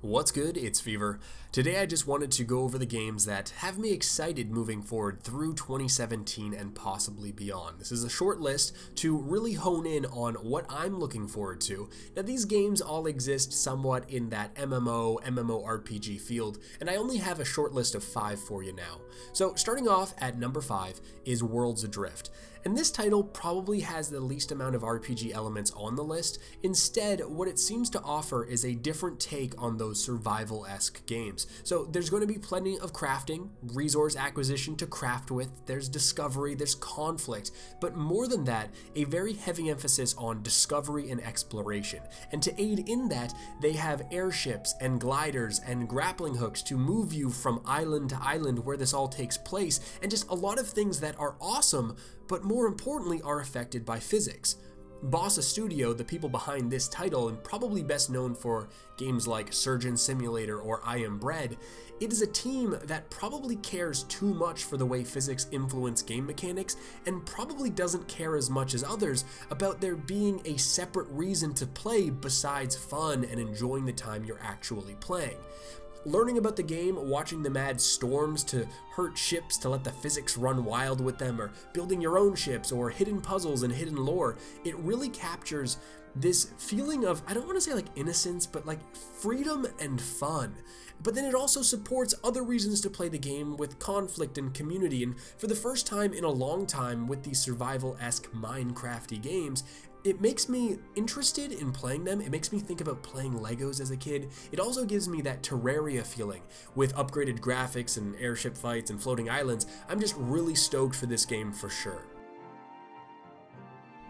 What's good? It's Fevir. Today I just wanted to go over the games that have me excited moving forward through 2017 and possibly beyond. This is a short list to really hone in on what I'm looking forward to. Now these games all exist somewhat in that MMORPG field, and I only have a short list of 5 for you now. So starting off at number 5 is Worlds Adrift. And this title probably has the least amount of RPG elements on the list. Instead, what it seems to offer is a different take on those survival-esque games. So there's going to be plenty of crafting, resource acquisition to craft with, there's discovery, there's conflict, but more than that, a very heavy emphasis on discovery and exploration. And to aid in that, they have airships and gliders and grappling hooks to move you from island to island where this all takes place, and just a lot of things that are awesome, but more importantly are affected by physics. Bossa Studio, the people behind this title and probably best known for games like Surgeon Simulator or I Am Bread, it is a team that probably cares too much for the way physics influence game mechanics and probably doesn't care as much as others about there being a separate reason to play besides fun and enjoying the time you're actually playing. Learning about the game, watching them add storms to hurt ships to let the physics run wild with them, or building your own ships, or hidden puzzles and hidden lore, it really captures this feeling of, I don't want to say like innocence, but like freedom and fun. But then it also supports other reasons to play the game with conflict and community, and for the first time in a long time with these survival-esque Minecrafty games, it makes me interested in playing them. It makes me think about playing Legos as a kid. It also gives me that Terraria feeling with upgraded graphics and airship fights and floating islands. I'm just really stoked for this game for sure.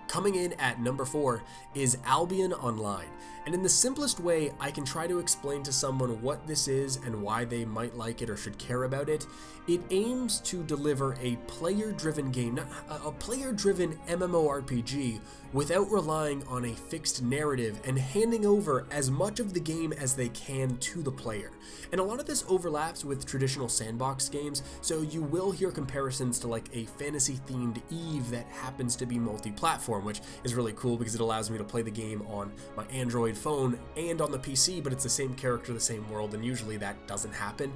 Coming in at number 4 is Albion Online, and in the simplest way I can try to explain to someone what this is and why they might like it or should care about it. It aims to deliver a player-driven game, not a player-driven MMORPG, without relying on a fixed narrative and handing over as much of the game as they can to the player. And a lot of this overlaps with traditional sandbox games, so you will hear comparisons to like a fantasy-themed Eve that happens to be multi-platform, which is really cool because it allows me to play the game on my Android phone and on the PC, but it's the same character, the same world, and usually that doesn't happen.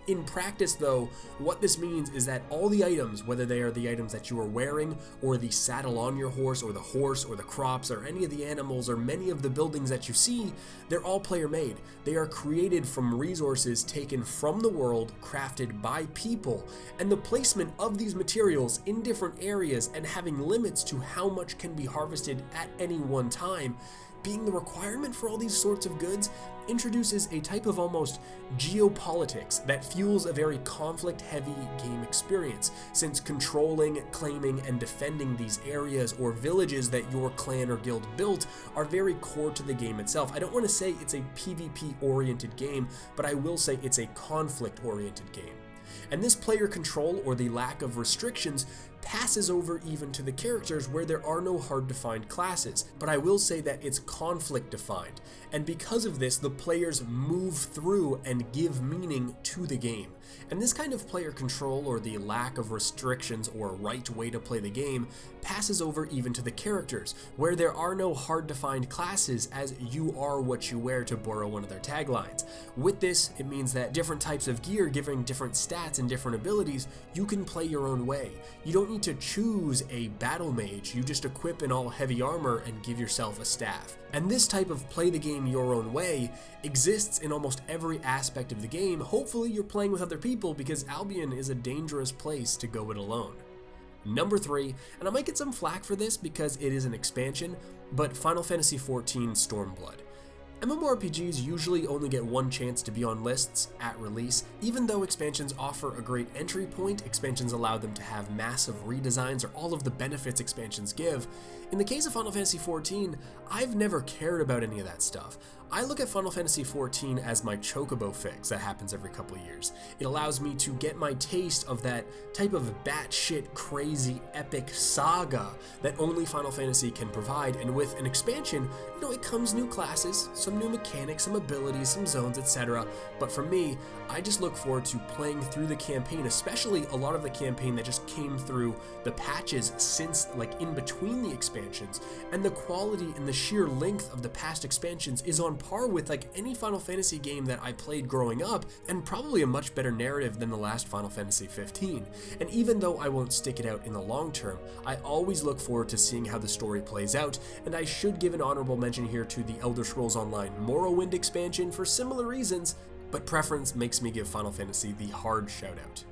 In practice though, what this means is that all the items, whether they are the items that you are wearing, or the saddle on your horse, or the crops, or any of the animals, or many of the buildings that you see, they're all player made. They are created from resources taken from the world, crafted by people, and the placement of these materials in different areas and having limits to how much can be harvested at any one time, being the requirement for all these sorts of goods, introduces a type of almost geopolitics that fuels a very conflict-heavy game experience, since controlling, claiming, and defending these areas or villages that your clan or guild built are very core to the game itself. I don't want to say it's a PvP-oriented game, but I will say it's a conflict-oriented game. And this player control, or the lack of restrictions, passes over even to the characters where there are no hard-to-find classes, but I will say that it's conflict-defined, and because of this, the players move through and give meaning to the game. And this kind of player control, or the lack of restrictions or right way to play the game, passes over even to the characters, where there are no hard-to-find classes as you are what you wear, to borrow one of their taglines. With this, it means that different types of gear giving different stats and different abilities, you can play your own way. You don't need to choose a battle mage, you just equip in all heavy armor and give yourself a staff. And this type of play the game your own way exists in almost every aspect of the game. Hopefully you're playing with other people, because Albion is a dangerous place to go it alone. Number 3, and I might get some flack for this because it is an expansion, but Final Fantasy XIV Stormblood. MMORPGs usually only get one chance to be on lists at release. Even though expansions offer a great entry point, expansions allow them to have massive redesigns or all of the benefits expansions give. In the case of Final Fantasy XIV, I've never cared about any of that stuff. I look at Final Fantasy XIV as my Chocobo fix that happens every couple of years. It allows me to get my taste of that type of batshit crazy epic saga that only Final Fantasy can provide, and with an expansion, it comes new classes, some new mechanics, some abilities, some zones, etc. But for me, I just look forward to playing through the campaign, especially a lot of the campaign that just came through the patches since, like, in between the expansions, and the quality and the sheer length of the past expansions is on on par with like any Final Fantasy game that I played growing up, and probably a much better narrative than the last Final Fantasy 15. And even though I won't stick it out in the long term, I always look forward to seeing how the story plays out, and I should give an honorable mention here to the Elder Scrolls Online Morrowind expansion for similar reasons, but preference makes me give Final Fantasy the hard shout out.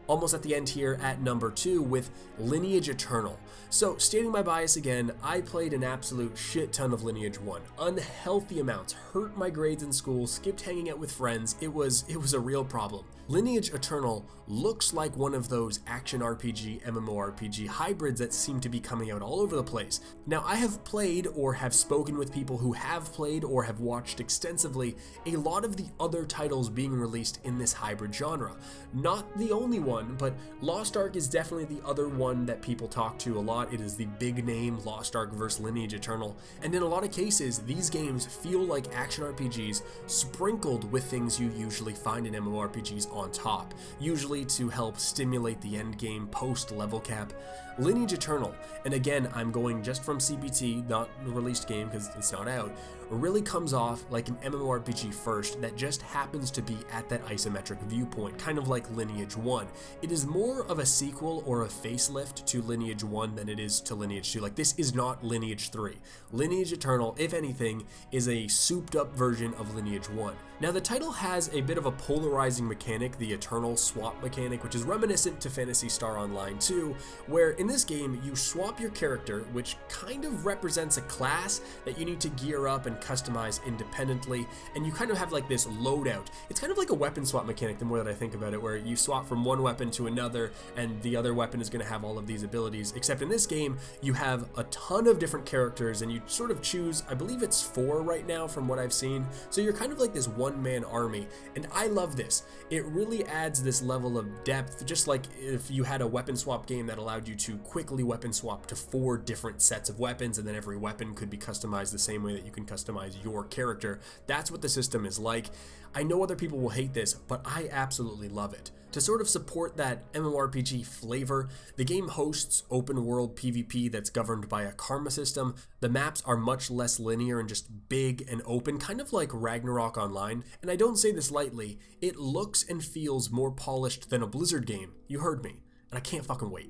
Almost at the end here at number 2 with Lineage Eternal. So stating my bias again, I played an absolute shit ton of Lineage 1. Unhealthy amounts, hurt my grades in school, skipped hanging out with friends, it was a real problem. Lineage Eternal looks like one of those action RPG, MMORPG hybrids that seem to be coming out all over the place. Now I have played or have spoken with people who have played or have watched extensively a lot of the other titles being released in this hybrid genre. Not the only one, but Lost Ark is definitely the other one that people talk to a lot. It is the big name Lost Ark vs Lineage Eternal, and in a lot of cases these games feel like action RPGs sprinkled with things you usually find in MMORPGs on top, usually to help stimulate the end game post level cap. Lineage Eternal, and again I'm going just from CPT, not the released game because it's not out, really comes off like an MMORPG first that just happens to be at that isometric viewpoint, kind of like Lineage 1. It is more of a sequel or a facelift to Lineage 1 than it is to Lineage 2. Like, this is not Lineage 3. Lineage Eternal, if anything, is a souped up version of Lineage 1. Now the title has a bit of a polarizing mechanic, the Eternal swap mechanic, which is reminiscent to Phantasy Star Online 2, where in this game you swap your character, which kind of represents a class that you need to gear up and customize independently, and you kind of have like this loadout. It's kind of like a weapon swap mechanic the more that I think about it, where you swap from one weapon to another and the other weapon is going to have all of these abilities, except in this game you have a ton of different characters and you sort of choose, I believe it's 4 right now from what I've seen, so you're kind of like this one-man army, and I love this. It really adds this level of depth, just like if you had a weapon swap game that allowed you to quickly weapon swap to 4 different sets of weapons, and then every weapon could be customized the same way that you can customize your character. That's what the system is like. I know other people will hate this, but I absolutely love it. To sort of support that MMORPG flavor, the game hosts open world PvP that's governed by a karma system. The maps are much less linear and just big and open, kind of like Ragnarok Online. And I don't say this lightly, it looks and feels more polished than a Blizzard game. You heard me, and I can't fucking wait.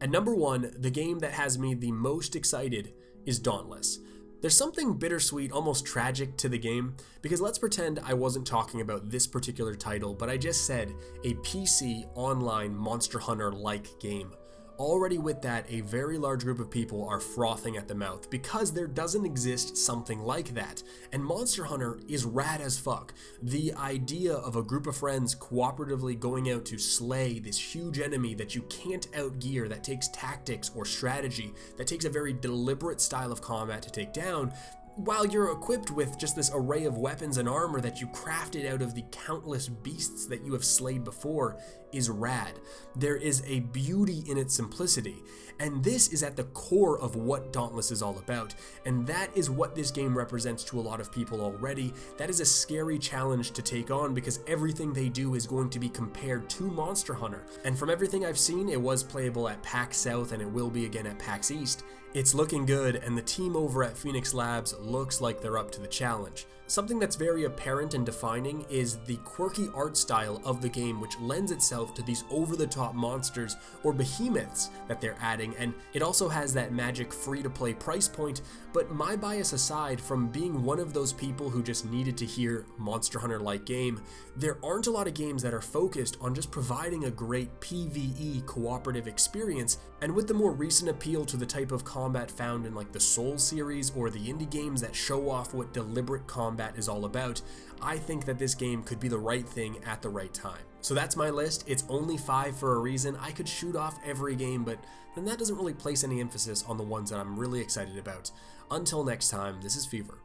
At number 1, the game that has me the most excited is Dauntless. There's something bittersweet, almost tragic to the game, because let's pretend I wasn't talking about this particular title, but I just said a PC online Monster Hunter-like game. Already with that, a very large group of people are frothing at the mouth because there doesn't exist something like that. And Monster Hunter is rad as fuck. The idea of a group of friends cooperatively going out to slay this huge enemy that you can't outgear, that takes tactics or strategy, that takes a very deliberate style of combat to take down, while you're equipped with just this array of weapons and armor that you crafted out of the countless beasts that you have slayed before, is rad. There is a beauty in its simplicity, and this is at the core of what Dauntless is all about, and that is what this game represents to a lot of people already. That is a scary challenge to take on because everything they do is going to be compared to Monster Hunter, and from everything I've seen, it was playable at PAX South and it will be again at PAX East. It's looking good, and the team over at Phoenix Labs looks like they're up to the challenge. Something that's very apparent and defining is the quirky art style of the game, which lends itself to these over-the-top monsters or behemoths that they're adding, and it also has that magic free-to-play price point. But my bias aside, from being one of those people who just needed to hear Monster Hunter-like game, there aren't a lot of games that are focused on just providing a great PvE cooperative experience, and with the more recent appeal to the type of combat found in like the Souls series or the indie games that show off what deliberate combat is all about, I think that this game could be the right thing at the right time. So that's my list. It's only 5 for a reason. I could shoot off every game, but then that doesn't really place any emphasis on the ones that I'm really excited about. Until next time, this is Fevir.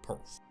Pearls.